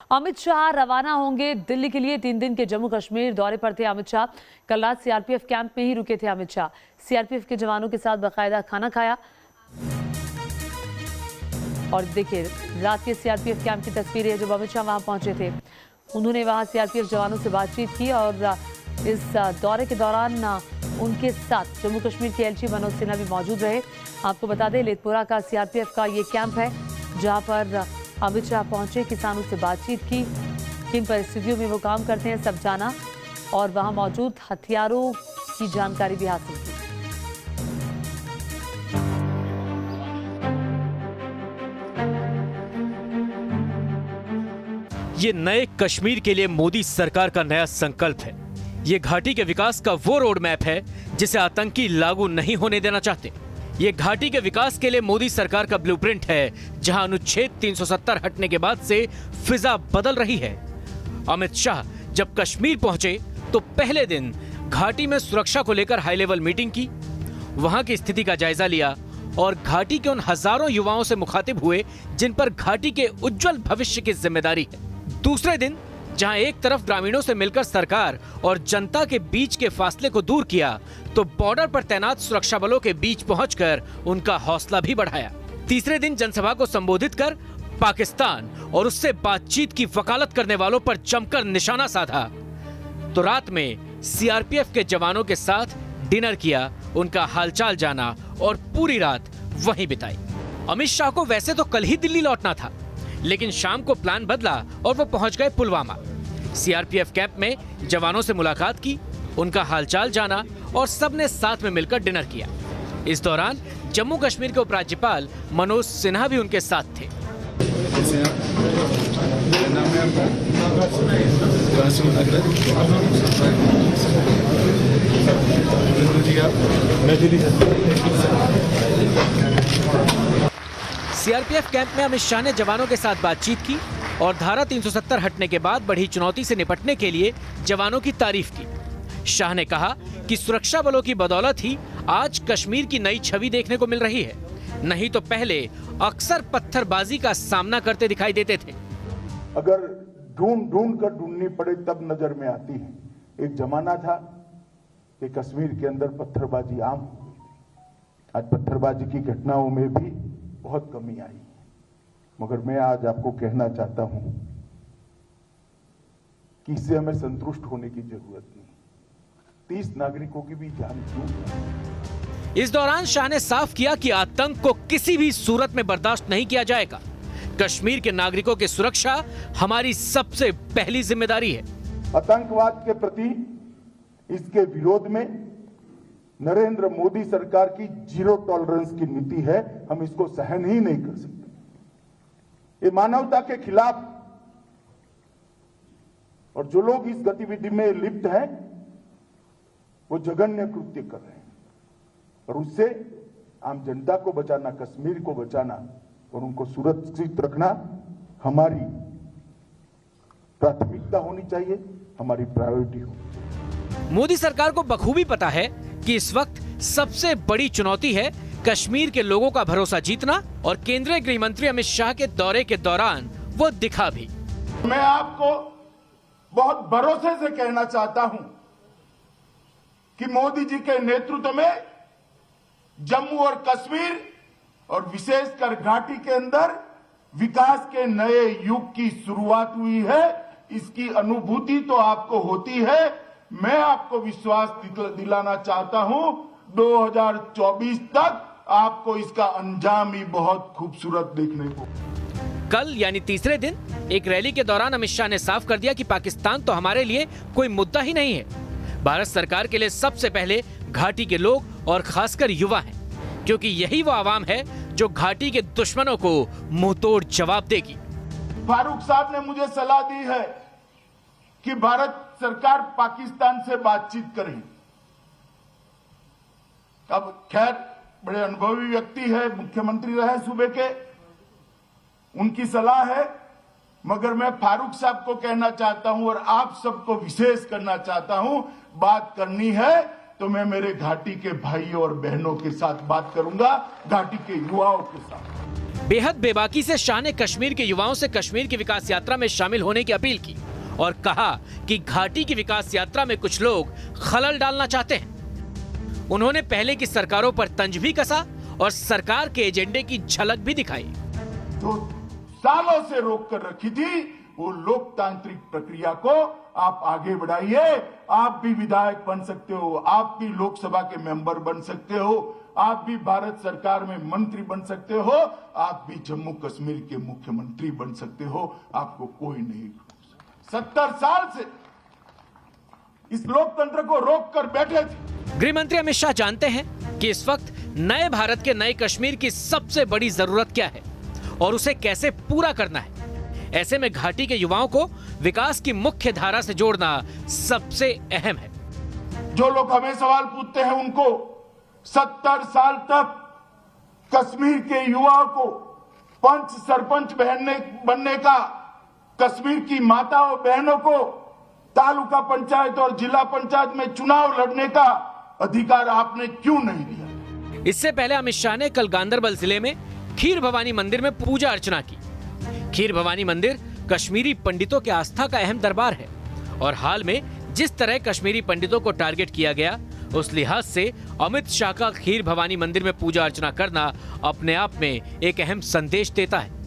अमित शाह रवाना होंगे दिल्ली के लिए। 3 दिन के जम्मू कश्मीर दौरे पर थे अमित शाह। कल रात सीआरपीएफ कैंप में ही रुके थे अमित शाह। सीआरपीएफ के जवानों के साथ बाकायदा खाना खाया। और देखिए रात के सीआरपीएफ कैंप की तस्वीरें जब अमित शाह वहां पहुंचे थे। उन्होंने वहां सीआरपीएफ जवानों से बातचीत की और इस दौरे के दौरान उनके साथ जम्मू कश्मीर के एलजी मनोज सिन्हा भी मौजूद रहे। आपको बता दें लेथपुरा का सीआरपीएफ का ये कैंप है जहां पर अमित शाह पहुंचे, किसानों से बातचीत की, किन परिस्थितियों में वो काम करते हैं सब जाना और वहां मौजूद हथियारों की जानकारी भी हासिल की। ये नए कश्मीर के लिए मोदी सरकार का नया संकल्प है। ये घाटी के विकास का वो रोड मैप है जिसे आतंकी लागू नहीं होने देना चाहते। ये घाटी के विकास के लिए मोदी सरकार का ब्लूप्रिंट है, जहां अनुच्छेद 370 हटने के बाद से फिजा बदल रही है। अमित शाह जब कश्मीर पहुंचे तो पहले दिन घाटी में सुरक्षा को लेकर हाई लेवल मीटिंग की, वहां की स्थिति का जायजा लिया और घाटी के उन हजारों युवाओं से मुखातिब हुए जिन पर घाटी के उज्जवल भविष्य की जिम्मेदारी है। दूसरे दिन जहां एक तरफ ग्रामीणों से मिलकर सरकार और जनता के बीच के फासले को दूर किया, तो बॉर्डर पर तैनात सुरक्षा बलों के बीच पहुंचकर उनका हौसला भी बढ़ाया। तीसरे दिन जनसभा को संबोधित कर पाकिस्तान और उससे बातचीत की वकालत करने वालों पर जमकर निशाना साधा। तो रात में सीआरपीएफ के जवानों के साथ डिनर किया, उनका हालचाल जाना और पूरी रात वहीं बिताई। अमित शाह को वैसे तो कल ही दिल्ली लौटना था, लेकिन शाम को प्लान बदला और वो पहुंच गए पुलवामा। सीआरपीएफ कैंप में जवानों से मुलाकात की, उनका हालचाल जाना और सबने साथ में मिलकर डिनर किया। इस दौरान जम्मू कश्मीर के उपराज्यपाल मनोज सिन्हा भी उनके साथ थे। सीआरपीएफ कैंप में अमित शाह ने जवानों के साथ बातचीत की और धारा 370 हटने के बाद बढ़ी चुनौती से निपटने के लिए जवानों की तारीफ की। शाह ने कहा कि सुरक्षा बलों की बदौलत ही आज कश्मीर की नई छवि देखने को मिल रही है, नहीं तो पहले अक्सर पत्थरबाजी का सामना करते दिखाई देते थे। अगर ढूंढ ढूंढ कर ढूंढनी पड़े तब नजर में आती है। एक जमाना था कि कश्मीर के अंदर पत्थरबाजी आम हो गई थी। आज पत्थरबाजी की घटनाओं में भी बहुत कमी आई, मगर मैं आज आपको कहना चाहता हूं कि इससे हमें संतुष्ट होने की जरूरत नहीं। 30 नागरिकों की भी जान क्यों। इस दौरान शाह ने साफ किया कि आतंक को किसी भी सूरत में बर्दाश्त नहीं किया जाएगा। कश्मीर के नागरिकों की सुरक्षा हमारी सबसे पहली जिम्मेदारी है। आतंकवाद के प्रति इसके विरोध में नरेंद्र मोदी सरकार की जीरो टॉलरेंस की नीति है। हम इसको सहन ही नहीं कर सकते। ये मानवता के खिलाफ, और जो लोग इस गतिविधि में लिप्त हैं वो जघन्य कृत्य कर रहे हैं, और उससे आम जनता को बचाना, कश्मीर को बचाना और उनको सुरक्षित रखना हमारी प्राथमिकता होनी चाहिए, हमारी प्रायोरिटी हो। मोदी सरकार को बखूबी पता है कि इस वक्त सबसे बड़ी चुनौती है कश्मीर के लोगों का भरोसा जीतना, और केंद्रीय गृह मंत्री अमित शाह के दौरे के दौरान वो दिखा भी। मैं आपको बहुत भरोसे से कहना चाहता हूं कि मोदी जी के नेतृत्व में जम्मू और कश्मीर और विशेषकर घाटी के अंदर विकास के नए युग की शुरुआत हुई है। इसकी अनुभूति तो आपको होती है। मैं आपको विश्वास दिलाना चाहता हूं 2024 तक आपको इसका अंजाम ही बहुत खूबसूरत देखने को। कल यानी तीसरे दिन एक रैली के दौरान अमित शाह ने साफ कर दिया कि पाकिस्तान तो हमारे लिए कोई मुद्दा ही नहीं है। भारत सरकार के लिए सबसे पहले घाटी के लोग और खासकर युवा हैं, क्योंकि यही वो आवाम है जो घाटी के दुश्मनों को मुंहतोड़ जवाब देगी। फारूक साहब ने मुझे सलाह दी है कि भारत सरकार पाकिस्तान से बातचीत करे। अब खैर बड़े अनुभवी व्यक्ति है, मुख्यमंत्री रहे सूबे के, उनकी सलाह है, मगर मैं फारूक साहब को कहना चाहता हूं और आप सबको विशेष करना चाहता हूं, बात करनी है तो मैं मेरे घाटी के भाइयों और बहनों के साथ बात करूंगा, घाटी के युवाओं के साथ। बेहद बेबाकी से शाह ने कश्मीर के युवाओं से कश्मीर की विकास यात्रा में शामिल होने की अपील की और कहा कि घाटी की विकास यात्रा में कुछ लोग खलल डालना चाहते हैं। उन्होंने पहले की सरकारों पर तंज भी कसा और सरकार के एजेंडे की झलक भी दिखाई। जो सालों से रोक कर रखी थी वो लोकतांत्रिक प्रक्रिया को आप आगे बढ़ाइए। आप भी विधायक बन सकते हो, आप भी लोकसभा के मेंबर बन सकते हो, आप भी भारत सरकार में मंत्री बन सकते हो, आप भी जम्मू कश्मीर के मुख्यमंत्री बन सकते हो। आपको कोई नहीं। 70 साल से इस लोकतंत्र को रोक कर बैठे थे। गृह मंत्री अमित शाह जानते हैं कि इस वक्त नए भारत के नए कश्मीर की सबसे बड़ी जरूरत क्या है और उसे कैसे पूरा करना है। ऐसे में घाटी के युवाओं को विकास की मुख्य धारा से जोड़ना सबसे अहम है। जो लोग हमें सवाल पूछते हैं उनको 70 साल तक कश्मीर के युवाओं को पंच सरपंच बनने का, कश्मीर की माताओं बहनों को तालुका पंचायत और जिला पंचायत में चुनाव लड़ने का अधिकार आपने क्यों नहीं दिया? इससे पहले अमित शाह ने कल गांदरबल जिले में खीर भवानी मंदिर में पूजा अर्चना की। खीर भवानी मंदिर कश्मीरी पंडितों के आस्था का अहम दरबार है और हाल में जिस तरह कश्मीरी पंडितों को टारगेट किया गया, उस लिहाज से अमित शाह का खीर भवानी मंदिर में पूजा अर्चना करना अपने आप में एक अहम संदेश देता है।